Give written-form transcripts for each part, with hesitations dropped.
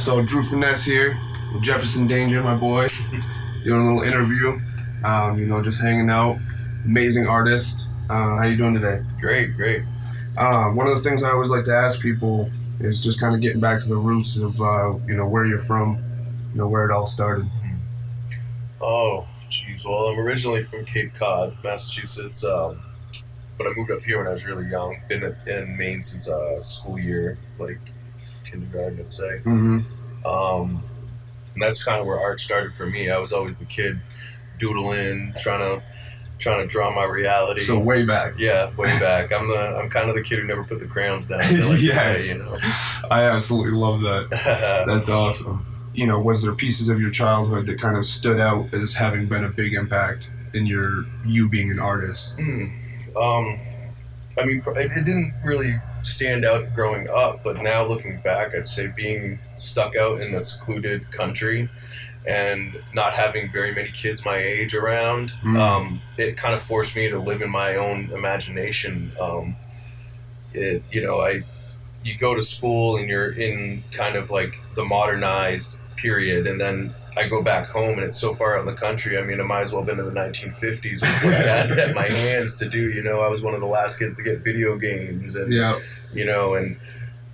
So Dru Finesse here, with Jephirsun Danger, my boy, doing a little interview. Just hanging out. Amazing artist. How you doing today? Great. One of the things I always like to ask people is just kind of getting back to the roots of where you're from, where it all started. Oh, geez. Well, I'm originally from Cape Cod, Massachusetts, but I moved up here when I was really young. Been in Maine since school year, like kindergarten, I'd say. Mm-hmm. And that's kind of where art started for me. I was always the kid doodling, trying to draw my reality. So way back. Yeah, way back. I'm kind of the kid who never put the crayons down. I like Yes. to say, I absolutely love that. That's awesome. Was there pieces of your childhood that kind of stood out as having been a big impact in you being an artist? It didn't really stand out growing up, but now looking back, I'd say being stuck out in a secluded country and not having very many kids my age around, it kind of forced me to live in my own imagination. You go to school and you're in kind of like the modernized period, and then I go back home and it's so far out in the country. I mean, I might as well have been in the 1950s with what I had at my hands to do. I was one of the last kids to get video games, and and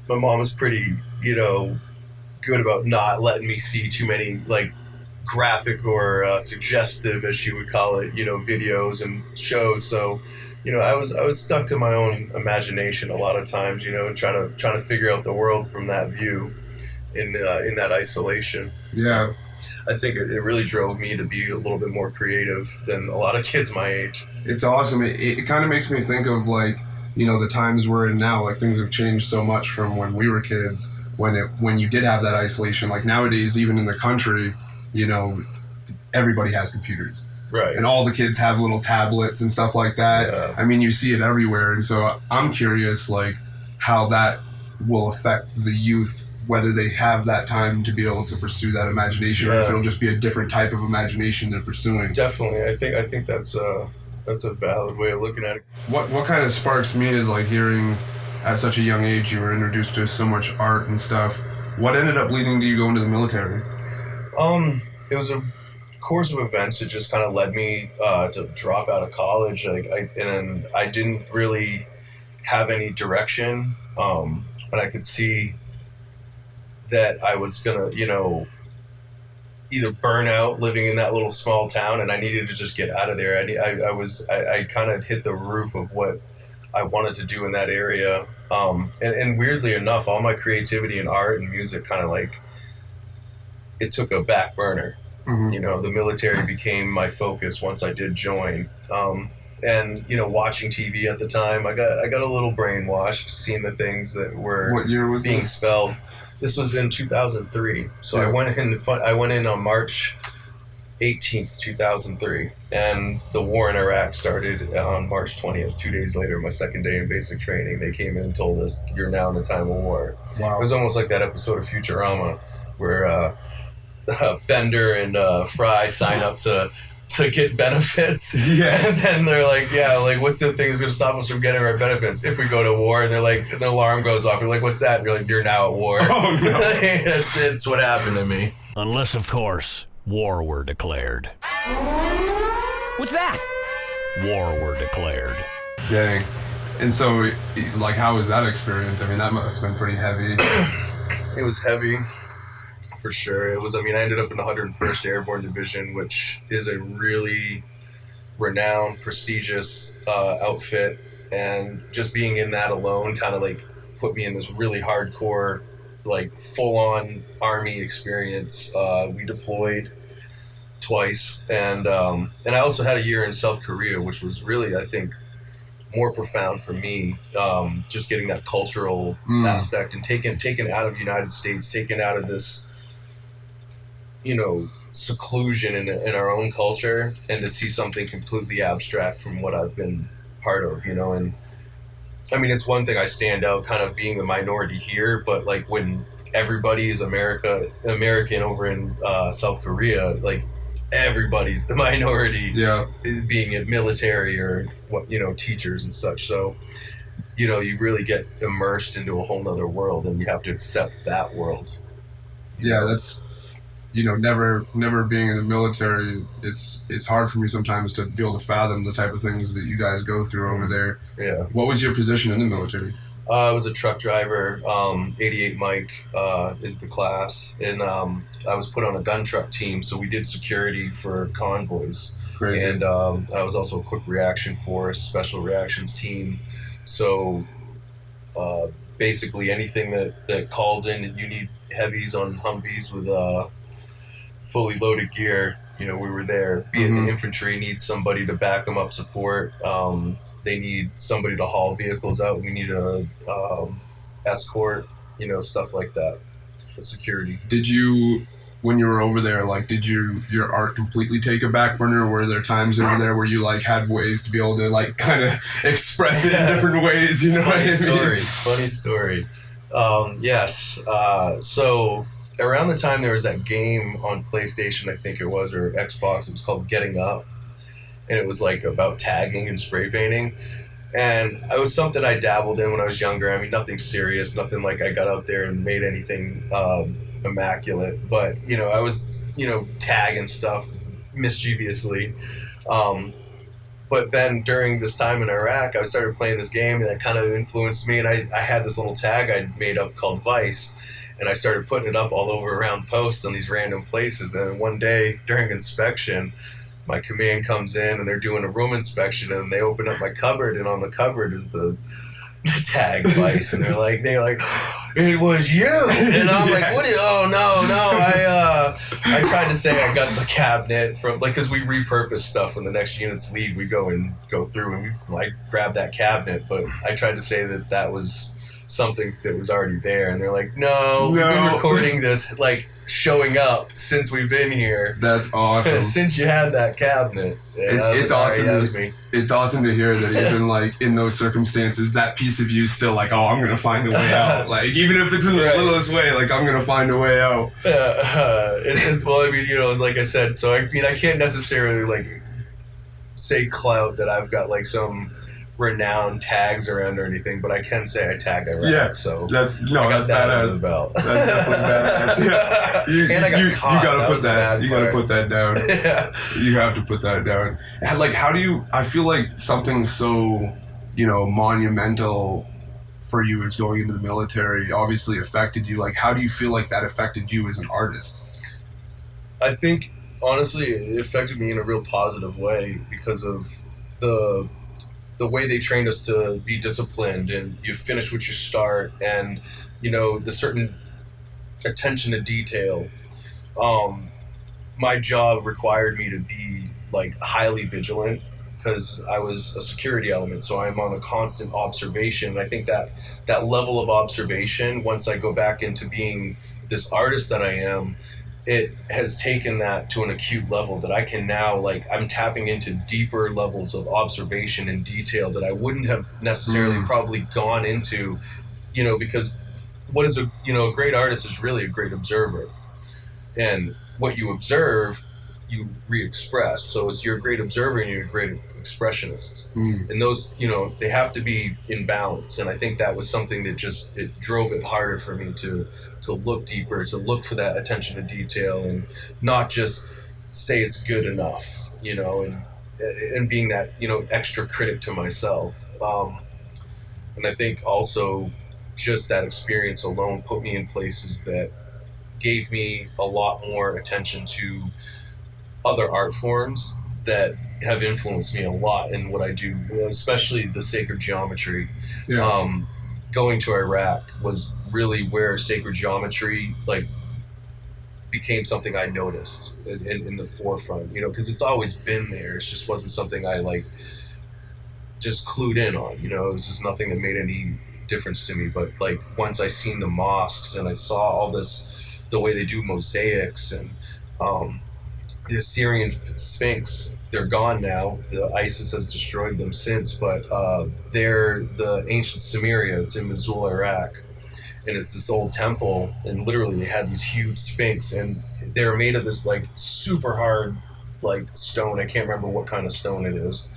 my mom was pretty, good about not letting me see too many like graphic or suggestive, as she would call it, videos and shows. So, I was stuck to my own imagination a lot of times, and trying to figure out the world from that view in that isolation. Yeah. So I think it really drove me to be a little bit more creative than a lot of kids my age. It's awesome. It kind of makes me think of the times we're in now. Like things have changed so much from when we were kids. When you did have that isolation, like nowadays, even in the country, everybody has computers. Right. And all the kids have little tablets and stuff like that. Yeah. I mean, you see it everywhere. And so I'm curious, how that will affect the youth, whether they have that time to be able to pursue that imagination, or if it'll just be a different type of imagination they're pursuing. Definitely. I think that's a valid way of looking at it. What kind of sparks me is hearing at such a young age you were introduced to so much art and stuff. What ended up leading to you go into the military? It was a course of events that just kind of led me to drop out of college. And I didn't really have any direction, but I could see that I was gonna, either burn out living in that little small town, and I needed to just get out of there. I kind of hit the roof of what I wanted to do in that area. And weirdly enough, all my creativity and art and music kind of it took a back burner. Mm-hmm. The military became my focus once I did join. And watching TV at the time, I got a little brainwashed, seeing the things that were What year was being this? spelled. This was in 2003. So Yeah. I went in on March 18th, 2003, and the war in Iraq started on March 20th. 2 days later, my second day in basic training, they came in and told us, "You're now in a time of war." Wow. It was almost like that episode of Futurama where Bender and Fry sign up to get benefits. Yes. And then they're like, what's the thing that's going to stop us from getting our benefits if we go to war? And they're like, the alarm goes off. You're like, what's that? And you're like, you're now at war. Oh, no. That's what happened to me. Unless, of course, war were declared. What's that? War were declared. Dang. And so, how was that experience? I mean, that must have been pretty heavy. It was heavy, for sure. It was, I ended up in the 101st Airborne Division, which is a really renowned, prestigious outfit. And just being in that alone kind of put me in this really hardcore, full-on Army experience. We deployed twice. And I also had a year in South Korea, which was really, I think, more profound for me, just getting that cultural aspect and taken out of the United States, taken out of this, seclusion in our own culture, and to see something completely abstract from what I've been part of, and it's one thing I stand out kind of being the minority here, but when everybody is American over in South Korea, everybody's the minority, is being in military or teachers and such. So, you really get immersed into a whole nother world, and you have to accept that world, Yeah, that's never being in the military. It's hard for me sometimes to be able to fathom the type of things that you guys go through over there. Yeah. What was your position in the military? I was a truck driver. 88 Mike is the class, and I was put on a gun truck team, so we did security for convoys. Crazy. And I was also a quick reaction force, special reactions team. So basically, anything that calls in, and you need heavies on Humvees with fully loaded gear. We were there. Be it the infantry needs somebody to back them up, support. They need somebody to haul vehicles out. We need a escort. Stuff like that. The security. Did you, when you were over there, like, did your art completely take a back burner? Or were there times over there where you like had ways to be able to like kind of express it in different ways? You know what I mean? Funny story. Yes. So around the time there was that game on PlayStation, I think it was, or Xbox, it was called Getting Up, and it was like about tagging and spray painting, and it was something I dabbled in when I was younger. I mean, nothing serious, nothing like I got out there and made anything immaculate, but I was tagging stuff mischievously. But then during this time in Iraq, I started playing this game, and that kind of influenced me, and I had this little tag I'd made up called Vice. And I started putting it up all over around posts on these random places. And one day during inspection, my command comes in and they're doing a room inspection, and they open up my cupboard, and on the cupboard is the tag Vice. And they're like, it was you. And I'm like, what? I tried to say I got the cabinet from, like, because we repurpose stuff when the next units leave. We go through and I grab that cabinet. But I tried to say that was something that was already there, and they're like, no, we've been recording this, like, showing up since we've been here. That's awesome. Since you had that cabinet. It's awesome. That was me. It's awesome to hear that even like in those circumstances, that piece of you is still like, oh, I'm gonna find a way out. Like, even if it's in the littlest way, like, I'm gonna find a way out. It's well, I mean, like I said, so I mean, I can't necessarily like say clout that I've got like some renowned tags around or anything, but I can say I tagged Iraq. Yeah, so that's badass. That's definitely badass. Yeah. And I got caught. You gotta put that. You gotta put that down. Yeah. You have to put that down. And like, how do you? I feel like something so monumental for you as going into the military obviously affected you. Like, how do you feel like that affected you as an artist? I think honestly, it affected me in a real positive way because of the way they trained us to be disciplined, and you finish what you start, and the certain attention to detail. My job required me to be like highly vigilant because I was a security element, so I'm on a constant observation. And I think that level of observation, once I go back into being this artist that I am, it has taken that to an acute level that I can now, like, I'm tapping into deeper levels of observation and detail that I wouldn't have necessarily probably gone into, because what is a great artist is really a great observer. And what you observe, you re-express. So as you're a great observer and you're a great expressionist. And those, they have to be in balance. And I think that was something that it drove it harder for me to look deeper, to look for that attention to detail, and not just say it's good enough, and being that, extra critic to myself. And I think also just that experience alone put me in places that gave me a lot more attention to other art forms that have influenced me a lot in what I do, especially the sacred geometry. Yeah. Going to Iraq was really where sacred geometry became something I noticed in the forefront, because it's always been there. It just wasn't something I just clued in on, it was just nothing that made any difference to me. But once I seen the mosques and I saw all this, the way they do mosaics, and the Assyrian Sphinx, they're gone now. The ISIS has destroyed them since, but they're the ancient Sumeria. It's in Mosul, Iraq, and it's this old temple. And literally, they had these huge Sphinx, and they're made of this super hard stone. I can't remember what kind of stone it is.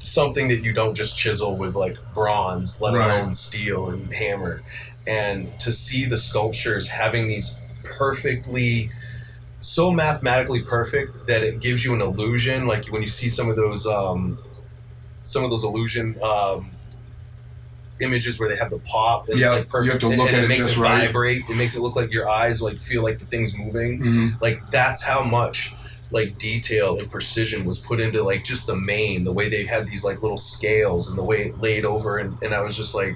something that you don't just chisel with like bronze, let Right. alone steel and hammer. And to see the sculptures having these perfectly, so mathematically perfect that it gives you an illusion. Like when you see some of those illusion images where they have the pop and Yeah, it's like perfect, you have to look and at it it makes just it right. vibrate. It makes it look like your eyes like feel like the thing's moving. Like that's how much like detail and precision was put into like just the mane, the way they had these like little scales and the way it laid over, and I was just like,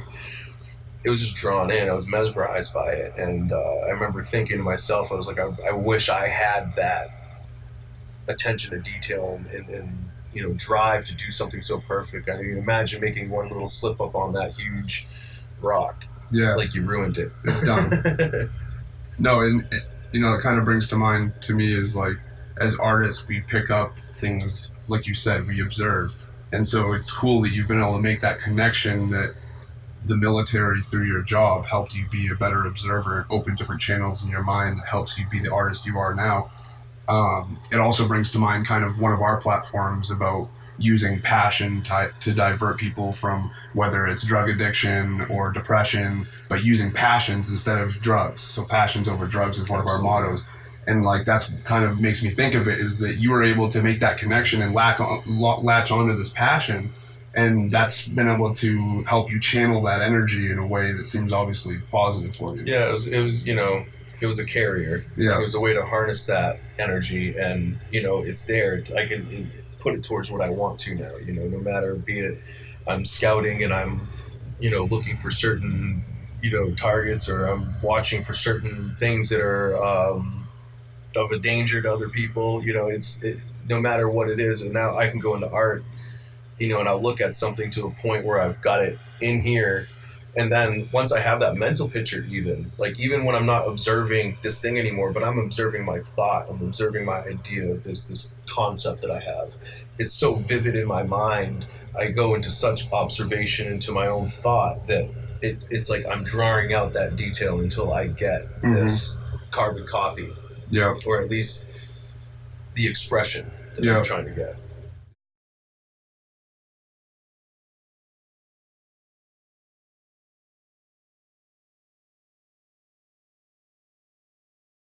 it was just drawn in. I was mesmerized by it, and I remember thinking to myself, I was like, I wish I had that attention to detail and you know, drive to do something so perfect. I mean, imagine making one little slip up on that huge rock. Yeah. Like you ruined it. It's done. No, and you know, it kind of brings to mind to me is like, as artists, we pick up things, like you said, we observe. And so it's cool that you've been able to make that connection, that the military, through your job, helped you be a better observer, open different channels in your mind, helps you be the artist you are now. It also brings to mind kind of one of our platforms about using passion to divert people from whether it's drug addiction or depression, but using passions instead of drugs. So passions over drugs is one of our mottos. And like, that's kind of makes me think of it, is that you were able to make that connection and latch onto this passion. And that's been able to help you channel that energy in a way that seems obviously positive for you. Yeah, it was, you know, it was a carrier. Yeah. It was a way to harness that energy, and you know, it's there. I can put it towards what I want to now. You know, no matter, be it I'm scouting and I'm, you know, looking for certain, you know, targets, or I'm watching for certain things that are of a danger to other people. You know, no matter what it is, and now I can go into art, you know, and I'll look at something to a point where I've got it in here. And then once I have that mental picture, even when I'm not observing this thing anymore, but I'm observing my thought, I'm observing my idea, this concept that I have. It's so vivid in my mind. I go into such observation into my own thought that it's like I'm drawing out that detail until I get this carbon copy. Yeah. Or at least the expression that I'm trying to get.